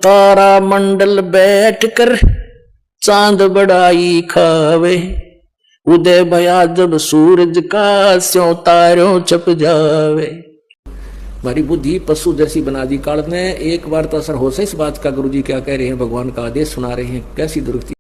तारा मंडल बैठ कर चांद बड़ाई खावे, उदय भया जब सूरज का स्यों तारों छप जावे। हमारी बुद्धि पशु जैसी बना दी काल ने। एक बार तो असर हो से इस बात का। गुरु जी क्या कह रहे हैं, भगवान का आदेश सुना रहे हैं, कैसी दुरुक्ति।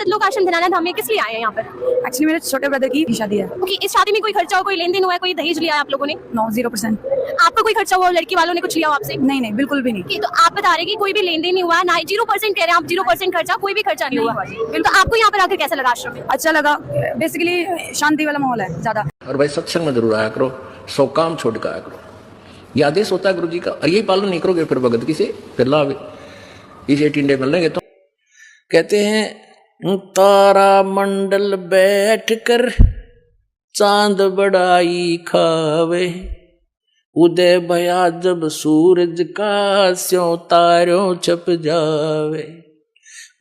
लोग आश्रम धनाना धाम में किस लिए आए हैं यहाँ पर? एक्चुअली मेरे छोटे ब्रदर की शादी है। ओके, इस शादी में कोई खर्चा हो, कोई लेन देन हुआ है, कोई दहेज लिया है आप लोगों ने? नो, 0%। आपका कोई खर्चा हुआ, लड़की वालों ने कुछ लिया हो आपसे? नहीं नहीं, बिल्कुल भी नहीं। तो आप बता रहे कि कोई भी लेन देन नहीं हुआ ना, 0% कह रहे हैं आप, 0% खर्चा, कोई भी खर्चा नहीं हुआ। तो आपको यहाँ पर आकर कैसा लगा आश्रम में? अच्छा लगा, बेसिकली शांति वाला माहौल है ज्यादा। और भाई सत्संग में जरूर आया करो, सौ काम छोड़ कर आया करो, ये आदेश होता है गुरु जी का। और यही पालन नहीं करोगे फिर भगत की से फिर लाभ इसे टिंडे मिलेंगे। तो कहते हैं तारा मंडल बैठ कर चांद बड़ाई खावे, उदय भया जब सूरज का स्यों तारों छप जावे।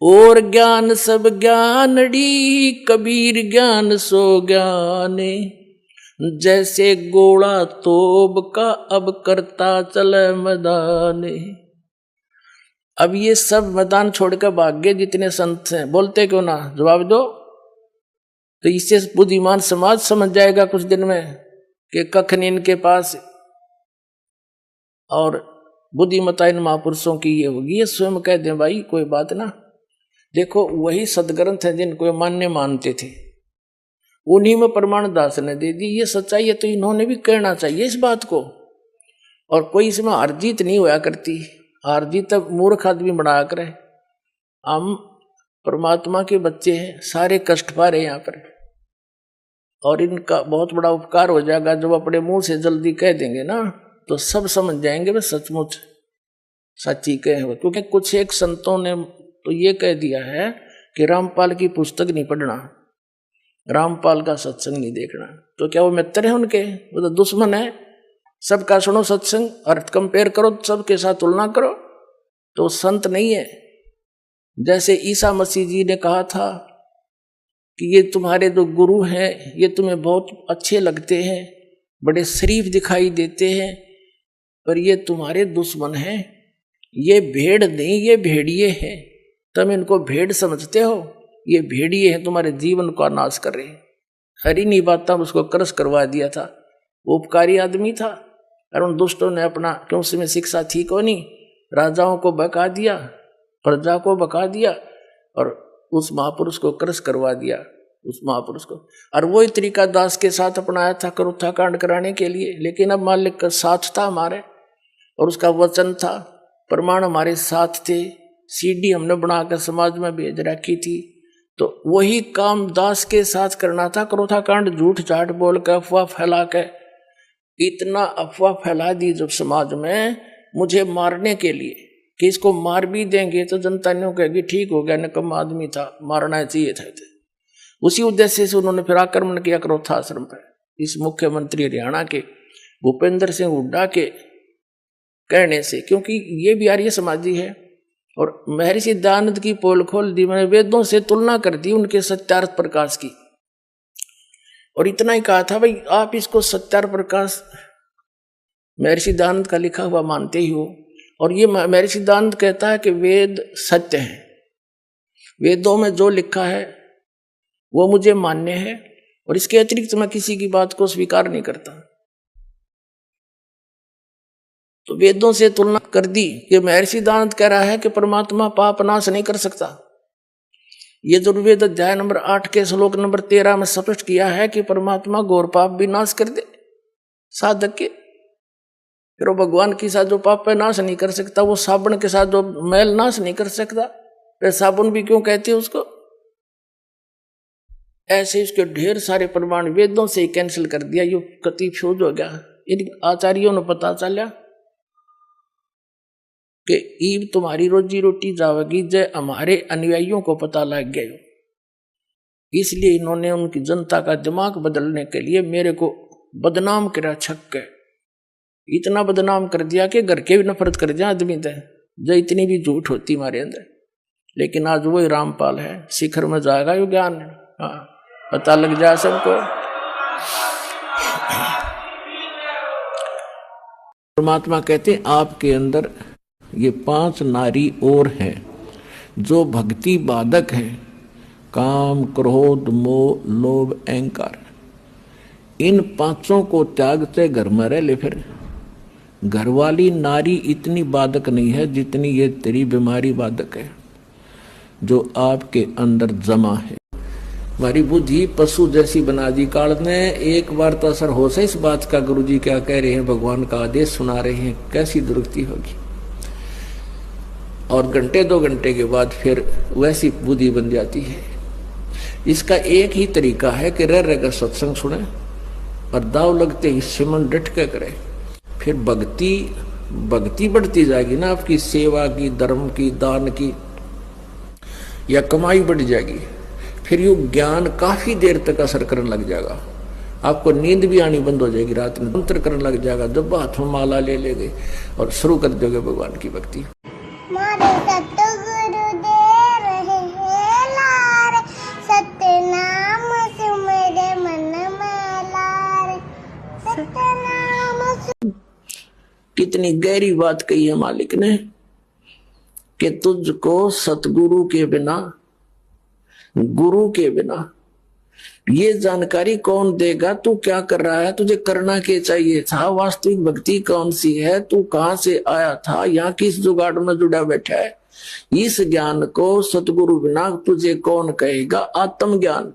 और ज्ञान सब ज्ञानड़ी कबीर ज्ञान सो ज्ञाने, जैसे गोला तोब का अब करता चले मैदाने। अब ये सब मैदान छोड़कर भाग गए जितने संत हैं, बोलते क्यों ना, जवाब दो। तो इससे बुद्धिमान समाज समझ जाएगा कुछ दिन में कि कख नहीं इनके पास, और बुद्धिमता इन महापुरुषों की ये होगी। ये स्वयं कह दें भाई कोई बात ना। देखो वही सदग्रंथ है जिनको मान्य मानते थे, उन्हीं में प्रमाण दास ने दे दी। ये सच्चाई है तो इन्होंने भी कहना चाहिए इस बात को। और कोई इसमें हार जीत नहीं होया करती, हार जीत तब मूर्ख आदमी बना करे। हम परमात्मा के बच्चे हैं, सारे कष्ट पा रहे यहाँ पर, और इनका बहुत बड़ा उपकार हो जाएगा जब अपने मुंह से जल्दी कह देंगे ना, तो सब समझ जाएंगे वे सचमुच सच्ची कहे हो। क्योंकि कुछ एक संतों ने तो ये कह दिया है कि रामपाल की पुस्तक नहीं पढ़ना, रामपाल का सत्संग नहीं देखना। तो क्या वो मित्र है उनके? वो तो दुश्मन है। सबका सुनो सत्संग और कंपेयर करो, सबके साथ तुलना करो, तो संत नहीं है। जैसे ईसा मसीह जी ने कहा था कि ये तुम्हारे जो गुरु हैं ये तुम्हें बहुत अच्छे लगते हैं, बड़े शरीफ दिखाई देते हैं, पर ये तुम्हारे दुश्मन हैं। ये भेड़ नहीं, ये भेड़िए हैं। तुम इनको भेड़ समझते हो, ये भेड़िए हैं, तुम्हारे जीवन का नाश कर रहे हैं। हरी नहीं बात था, उसको क्रश करवा दिया था। वो उपकारी आदमी था, और उन दुष्टों ने अपना, क्यों उसमें शिक्षा थी को नहीं, राजाओं को बका दिया, प्रजा को बका दिया, और उस महापुरुष को क्रश करवा दिया, उस महापुरुष को। और वही तरीका दास के साथ अपनाया था करुत्था कांड कराने के लिए। लेकिन अब मालिक का साथ था हमारे, और उसका वचन था, प्रमाण हमारे साथ थे, सीडी हमने बनाकर समाज में भेज रखी थी। तो वही काम दास के साथ करना था। करुत्था कांड झूठ झाट बोल कर, अफवाह फैला के, इतना अफवाह फैला दी जब समाज में मुझे मारने के लिए कि इसको मार भी देंगे तो जनता नहीं कहेगी ठीक हो गया, निकम्मा आदमी था, मारना चाहिए था। उसी उद्देश्य से उन्होंने फिर आक्रमण किया करोथा आश्रम पर, इस मुख्यमंत्री हरियाणा के भूपेंद्र सिंह हुड्डा के कहने से। क्योंकि ये भी आर्य समाजी है, और महर्षि दयानंद की पोल खोल दी, मैंने वेदों से तुलना कर दी उनके सत्यार्थ प्रकाश की, और इतना ही कहा था भाई आप इसको सत्यार्थ प्रकाश महर्षि दयानंद का लिखा हुआ मानते ही हो। और ये महर्षि दयानंद कहता है कि वेद सत्य है, वेदों में जो लिखा है वो मुझे मान्य है, और इसके अतिरिक्त मैं किसी की बात को स्वीकार नहीं करता। तो वेदों से तुलना कर दी कि महर्षि दयानंद कह रहा है कि परमात्मा पाप नाश नहीं कर सकता। ये दुर्वेद अध्याय नंबर 8 के श्लोक नंबर 13 में स्पष्ट किया है कि परमात्मा घोर पाप भी नाश कर दे साधक के। फिर वो भगवान के साथ जो पाप है नाश नहीं कर सकता, वो साबुन के साथ जो मैल नाश नहीं कर सकता, फिर साबुन भी क्यों कहते हैं उसको? ऐसे इसके ढेर सारे प्रमाण वेदों से ही कैंसिल कर दिया। ये कति फ्यूज हो गया। इन आचार्यों ने पता चला कि ईब तुम्हारी रोजी रोटी जावेगी, जय हमारे अनुयायियों को पता लग गया। इसलिए इन्होंने उनकी जनता का दिमाग बदलने के लिए मेरे को बदनाम करा, छक्के इतना बदनाम कर दिया कि घर के भी नफरत कर दिया आदमी थे, जो इतनी भी झूठ होती हमारे अंदर। लेकिन आज वही रामपाल है, शिखर में जाएगा यो ज्ञान। हाँ, पता लग जाए सबको। परमात्मा कहते हैं आपके अंदर ये 5 नारी और हैं जो भक्ति बाधक हैं, काम, क्रोध, मोह, लोभ, अहंकार। इन 5 को त्यागते घर में रह ले। फिर घरवाली नारी इतनी बाधक नहीं है जितनी ये तेरी बीमारी बाधक है जो आपके अंदर जमा है। हमारी बुद्धि पशु जैसी बना दी काल ने। एक बार तो असर हो से इस बात का, गुरुजी क्या कह रहे हैं, भगवान का आदेश सुना रहे हैं, कैसी दुरुक्ति होगी। और घंटे 2 घंटे के बाद फिर वैसी बुद्धि बन जाती है। इसका एक ही तरीका है कि रह रहकर सत्संग सुने और दाव लगते ही सिमन डट के करे। फिर भक्ति बढ़ती जाएगी ना, आपकी सेवा की, धर्म की, दान की या कमाई बढ़ जाएगी। फिर यू ज्ञान काफी देर तक असर करने लग जाएगा। आपको नींद भी आनी बंद हो जाएगी, रात में मंत्र करने लग जाएगा। जब हाथ में माला ले लेंगे और शुरू कर दोगे भगवान की भक्ति। कितनी गहरी बात कही है मालिक ने कि तुझको सतगुरु के बिना, गुरु के बिना ये जानकारी कौन देगा, तू क्या कर रहा है, तुझे करना क्या चाहिए था, वास्तविक भक्ति कौन सी है, तू कहां से आया था, यहाँ किस जुगाड़ में जुड़ा बैठा है। इस ज्ञान को सतगुरु बिना तुझे कौन कहेगा। आत्मज्ञान,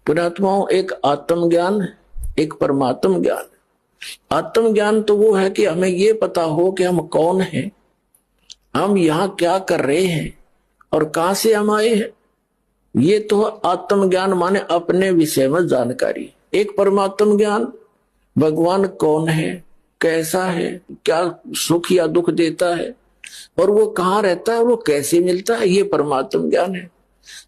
पुरात्माओं, एक आत्मज्ञान, एक परमात्म ज्ञान। आत्मज्ञान तो वो है कि हमें ये पता हो कि हम कौन हैं, हम यहाँ क्या कर रहे हैं और कहां से हम आए हैं। ये तो आत्मज्ञान माने अपने विषय में जानकारी। एक परमात्म ज्ञान, भगवान कौन है, कैसा है, क्या सुख या दुख देता है और वो कहाँ रहता है, वो कैसे मिलता है, ये परमात्म ज्ञान है।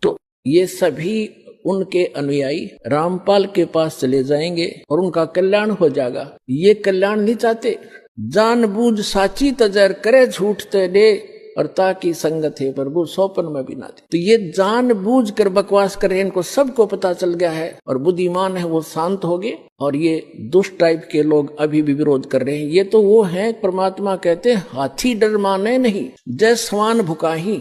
तो ये सभी उनके अनुयायी रामपाल के पास चले जाएंगे और उनका कल्याण हो जाएगा। ये कल्याण नहीं चाहते। जानबूझ साची तजर करे झूठ ते दे और ताकि संगत है प्रभु सोपन में भी ना दे। तो ये जानबूझ कर बकवास कर रहे हैं, इनको सबको पता चल गया है और बुद्धिमान है वो शांत हो गए। और ये दुष्ट टाइप के लोग अभी भी विरोध कर रहे हैं। ये तो वो है, परमात्मा कहते हैं हाथी डर माने नहीं, जय स्वान भुकाही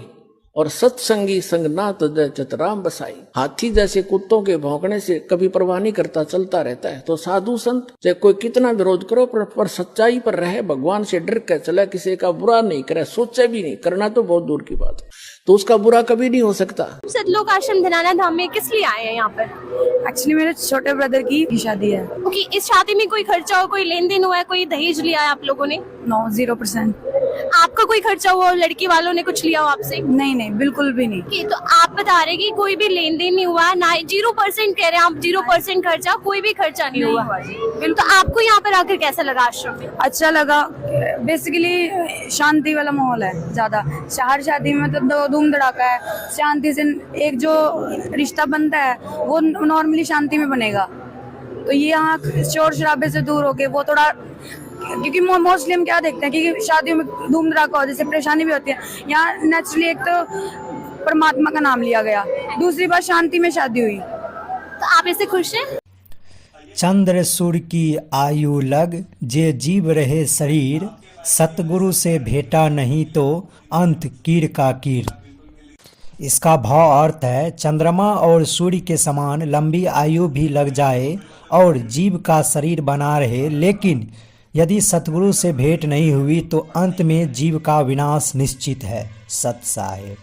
और सत्संगी संग ना तजय चतराम बसाई। हाथी जैसे कुत्तों के भौंकने से कभी परवाह नहीं करता, चलता रहता है। तो साधु संत चाहे कोई कितना विरोध करो पर सच्चाई पर रहे, भगवान से डर कर चला, किसी का बुरा नहीं करे, सोचे भी नहीं, करना तो बहुत दूर की बात है, तो उसका बुरा कभी नहीं हो सकता। सतलोक आश्रम धनाना धाम में किस लिए आए हैं यहाँ पर? एक्चुअली मेरे छोटे ब्रदर की शादी है। क्योंकि इस शादी में कोई खर्चा हो, कोई लेन देन हुआ है, कोई दहेज लिया है आप लोगों ने? नो, 0%। आपका कोई खर्चा हुआ, लड़की वालों ने कुछ लिया हो आपसे? नहीं, बिल्कुल भी नहीं। तो आप बता रहे कि कोई भी लेन देन नहीं हुआ, ना 0% कह रहे हैं आप, 0% खर्चा, कोई भी खर्चा नहीं हुआ। तो आपको यहाँ पर आकर कैसा लगा आश्रम में? अच्छा लगा। बेसिकली शांति वाला माहौल है ज्यादा। हर शादी में मतलब धूम धड़ाका है, शांति से एक जो रिश्ता बनता है वो नॉर्मली शांति में बनेगा। तो ये यहाँ शोर शराबे से दूर होके वो थोड़ा, क्योंकि मोस्टली हम क्या देखते हैं कि शादियों में धूम धड़ाका हो, जैसे परेशानी भी होती है। यहाँ नेचुरली एक तो परमात्मा का नाम लिया गया, दूसरी बात शांति में शादी हुई। तो आप इससे खुश हैं? चंद्र सूर्य की आयु लग, जे जीव रहे शरीर, सतगुरु से भेटा नहीं तो अंत कीर का कीर। इसका भाव अर्थ है, चंद्रमा और सूर्य के समान लंबी आयु भी लग जाए और जीव का शरीर बना रहे, लेकिन यदि सतगुरु से भेंट नहीं हुई तो अंत में जीव का विनाश निश्चित है। सत साहेब।